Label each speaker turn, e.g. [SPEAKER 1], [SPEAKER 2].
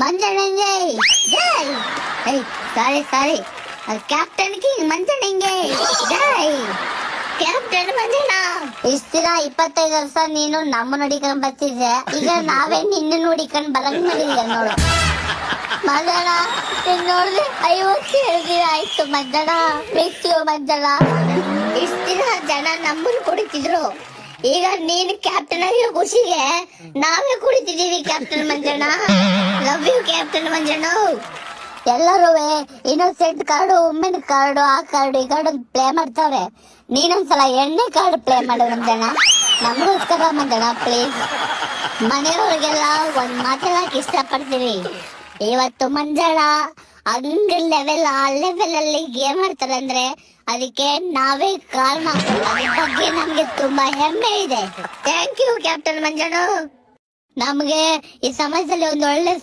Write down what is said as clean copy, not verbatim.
[SPEAKER 1] ಮಂಜಣ್ಣಂಗೆ ಜೈ. ಸಾರಿ captain king ಮಂಜಣ್ಣಂಗೆ ಜೈ. Captain Manjanna, ಇಷ್ಟ ದಿನ 25 ವರ್ಷ ನೀನು ನಮ್ಮ ನೋಡಿಕೊಂಡ್ ಬರ್ತಿದ್ದೆ, ಈಗ ನಾವೇ ನಿನ್ನ ನೋಡಿಕೊಂಡ್ ಬರಂಗ್ ಮಾಡಿದ್ಯ ನೋಡು ಮಂಜಣ್ಣ. ನೋಡ್ರಿ 57 ದಿನ ಆಯ್ತು ಮಂಜಣ್ಣ. Miss you Manjanna. ಇಷ್ಟ ದಿನ ಜನ ನಮ್ಮನ್ನು ಕುಡಿತಿದ್ರು, ಈಗ ನೀನು ಕ್ಯಾಪ್ಟನ್ ಆಗಿರೋ ಖುಷಿಗೆ ನಾವೇ ಕುಡಿತಿದೀವಿ captain Manjanna. Love you captain Manjanna. ಎಲ್ಲರೂ ಇನ್ನೋಸೆಂಟ್ ಕಾರ್ಡು, ವುಮೆನ್ ಕಾರ್ಡು, ಆ ಕಾರ್ಡು ಈ ಕಾರ್ಡು ಪ್ಲೇ ಮಾಡ್ತಾವ್ರೆ. ನೀನೊಂದ್ಸಲ ಎಣ್ಣೆ ಕಾರ್ಡ್ ಪ್ಲೇ ಮಾಡು ಮಂಜಣ್ಣ, ನಮಗೋಸ್ಕರ ಮಂಜಣ್ಣ ಪ್ಲೀಸ್. ಮನೆಯವ್ರಿಗೆಲ್ಲ ಒಂದ್ ಮಾತಾಡಕ್ ಇಷ್ಟ ಪಡ್ತೀವಿ. ಇವತ್ತು ಮಂಜಣ್ಣ ಹಂಗ್ ಲೆವೆಲ್, ಆ ಲೆವೆಲ್ ಅಲ್ಲಿ ಗೇಮ್ ಆಡ್ತಾರೆ ಅಂದ್ರೆ ಅದಕ್ಕೆ ನಾವೇ ಕಾರಣ. ಅದ್ರ ಬಗ್ಗೆ ನಮ್ಗೆ ತುಂಬಾ ಹೆಮ್ಮೆ ಇದೆ. Thank you captain Manjanna. ನಮ್ಗೆ ಈ ಸಮಾಜದಲ್ಲಿ ಒಂದು ಒಳ್ಳೆ